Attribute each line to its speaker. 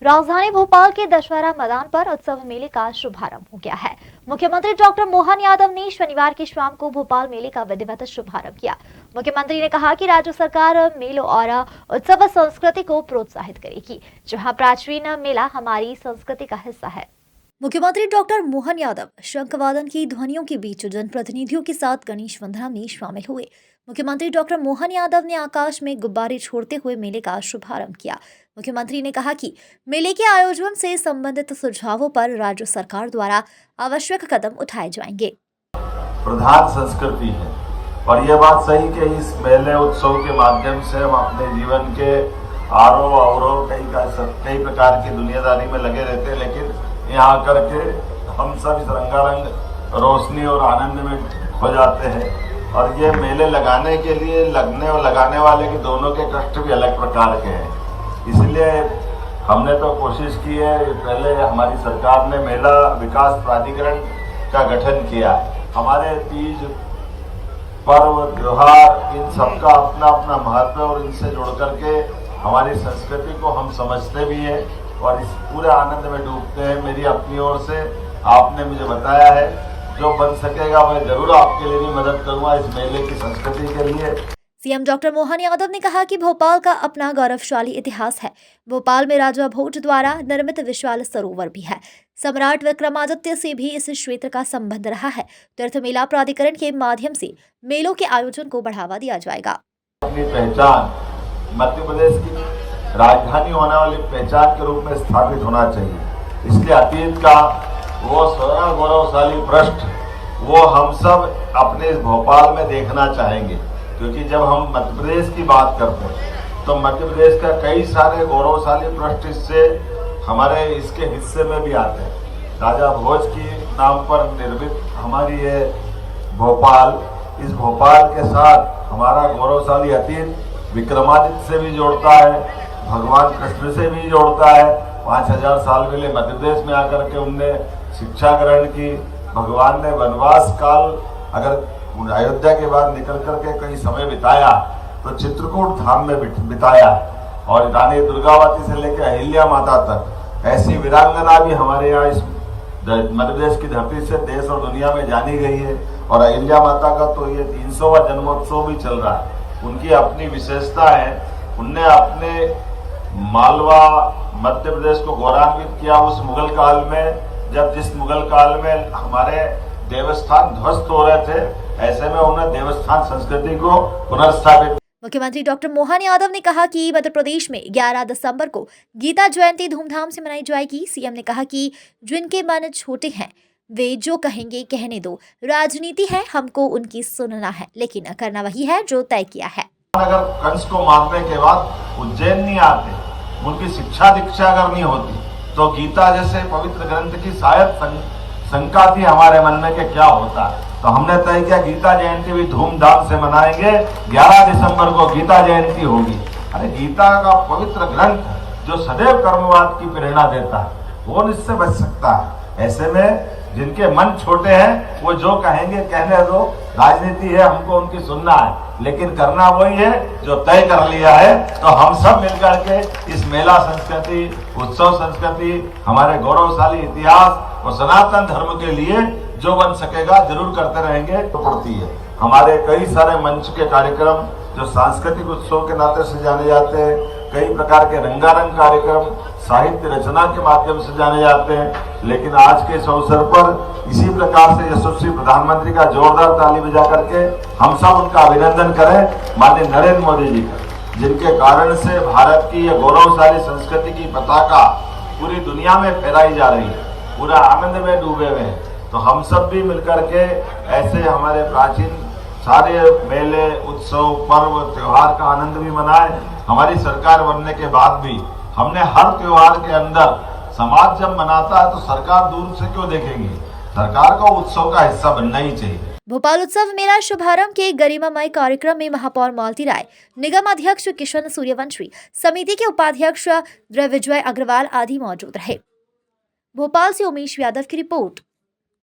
Speaker 1: राजधानी भोपाल के दशहरा मैदान पर उत्सव मेले का शुभारंभ हो गया है। मुख्यमंत्री डॉक्टर मोहन यादव ने शनिवार की शाम को भोपाल मेले का विधिवत शुभारंभ किया। मुख्यमंत्री ने कहा कि राज्य सरकार मेलों और उत्सव संस्कृति को प्रोत्साहित करेगी, जहां प्राचीन मेला हमारी संस्कृति का हिस्सा है। मुख्यमंत्री डॉक्टर मोहन यादव शंखवादन की ध्वनियों के बीच जनप्रतिनिधियों के साथ गणेश वंदना में शामिल हुए। मुख्यमंत्री डॉक्टर मोहन यादव ने आकाश में गुब्बारे छोड़ते हुए मेले का शुभारंभ किया। मुख्यमंत्री ने कहा कि मेले के आयोजन से संबंधित सुझावों पर राज्य सरकार द्वारा आवश्यक कदम उठाए जाएंगे।
Speaker 2: प्रधान संस्कृति है और ये बात सही कि इस मेले उत्सव के माध्यम से हम अपने जीवन के आरोह अवरोह कई प्रकार की दुनियादारी में लगे रहते हैं, लेकिन यहाँ करके हम सब इस रंगारंग रोशनी और आनंद में खो जाते हैं। और ये मेले लगाने के लिए लगने और लगाने वाले के दोनों के कष्ट भी अलग प्रकार के हैं, इसलिए हमने तो कोशिश की है। पहले हमारी सरकार ने मेला विकास प्राधिकरण का गठन किया। हमारे तीज पर्व त्योहार इन सबका अपना अपना महत्व है और इनसे जुड़ करके हमारी संस्कृति को हम समझते भी हैं और इस पूरे आनंद में डूबते हैं। मेरी अपनी ओर से आपने मुझे बताया है, जो बन सकेगा मैं जरूर आपके लिए भी मदद करूंगा इस मेले की संस्कृति के लिए।
Speaker 1: सीएम डॉक्टर मोहन यादव ने कहा कि भोपाल का अपना गौरवशाली इतिहास है। भोपाल में राजा भोज द्वारा निर्मित विशाल सरोवर भी है। सम्राट विक्रमादित्य से भी इस क्षेत्र का संबंध रहा है। तीर्थ मेला प्राधिकरण के माध्यम से मेलों के आयोजन को बढ़ावा दिया जाएगा।
Speaker 2: अपनी पहचान मध्य प्रदेश की राजधानी होने वाली पहचान के रूप में स्थापित होना चाहिए। इसलिए अतीत का वो स्वर्ण गौरवशाली पृष्ठ वो हम सब अपने इस भोपाल में देखना चाहेंगे, क्योंकि जब हम मध्य प्रदेश की बात करते हैं तो मध्य प्रदेश का कई सारे गौरवशाली पृष्ठ इससे हमारे इसके हिस्से में भी आते हैं। राजा भोज की नाम पर निर्मित हमारी ये भोपाल, इस भोपाल के साथ हमारा गौरवशाली अतीत विक्रमादित्य से भी जोड़ता है, भगवान कृष्ण से भी जोड़ता है। 5000 साल पहले मध्य प्रदेश में आकर के उनने शिक्षा ग्रहण की। भगवान ने वनवास काल अगर अयोध्या के बाद निकल करके कई समय बिताया तो चित्रकूट धाम में बिताया, और रानी दुर्गावती से लेकर अहिल्या माता तक ऐसी वीरांगना भी हमारे यहाँ इस मध्य प्रदेश की धरती से देश और दुनिया में जानी गई है। और अहिल्या माता का तो ये 300वां जन्मोत्सव भी चल रहा है। उनकी अपनी विशेषता है, उनने अपने मालवा मध्य प्रदेश को गौरवान्वित किया उस मुगल काल में, जब जिस मुगल काल में हमारे देवस्थान ध्वस्त हो रहे थे, ऐसे में उन्होंने देवस्थान संस्कृति को पुनर्स्थापित।
Speaker 1: मुख्यमंत्री डॉक्टर मोहन यादव ने कहा कि मध्य प्रदेश में 11 दिसंबर को गीता जयंती धूमधाम से मनाई जाएगी। सीएम ने कहा कि जिनके मन छोटे हैं वे जो कहेंगे कहने दो। राजनीति है, हमको उनकी सुनना है, लेकिन करना वही है जो तय किया है।
Speaker 2: अगर कंस को मारने के बाद उज्जैन नहीं आते, उनकी शिक्षा दीक्षा अगर नहीं होती, तो गीता जैसे पवित्र ग्रंथ की शायद शंका थी हमारे मन में कि क्या होता है। तो हमने तय किया गीता जयंती भी धूमधाम से मनाएंगे। 11 दिसंबर को गीता जयंती होगी। अरे गीता का पवित्र ग्रंथ जो सदैव कर्मवाद की प्रेरणा देता है, वो इससे बच सकता है। ऐसे में जिनके मन छोटे हैं वो जो कहेंगे कहने दो। राजनीति है, हमको उनकी सुनना है, लेकिन करना वही है जो तय कर लिया है। तो हम सब मिलकर के इस मेला संस्कृति, उत्सव संस्कृति, हमारे गौरवशाली इतिहास और सनातन धर्म के लिए जो बन सकेगा जरूर करते रहेंगे। तो पड़ती है हमारे कई सारे मंच के कार्यक्रम जो सांस्कृतिक उत्सव के नाते से जाने जाते हैं, कई प्रकार के रंगारंग कार्यक्रम साहित्य रचना के माध्यम से जाने जाते हैं। लेकिन आज के इस अवसर पर इसी प्रकार से यशस्वी प्रधानमंत्री का जोरदार ताली बजा करके हम सब उनका अभिनंदन करें, माननीय नरेंद्र मोदी जी का, जिनके कारण से भारत की यह गौरवशाली संस्कृति की पताका पूरी दुनिया में फहराई जा रही है, पूरा आनंद में डूबे हुए हैं। तो हम सब भी मिलकर के ऐसे हमारे प्राचीन सारे मेले, उत्सव, पर्व, त्योहार का आनंद भी मनाएं। हमारी सरकार बनने के बाद भी हमने हर त्योहार के अंदर समाज जब मनाता है तो सरकार दूर से क्यों देखेगी, सरकार का उत्सव का हिस्सा बनना ही चाहिए।
Speaker 1: भोपाल उत्सव मेला शुभारंभ के गरिमामय कार्यक्रम में महापौर मालती राय, निगम अध्यक्ष किशन सूर्यवंशी, समिति के उपाध्यक्ष द्रविजय अग्रवाल आदि मौजूद रहे। भोपाल से उमेश यादव की रिपोर्ट।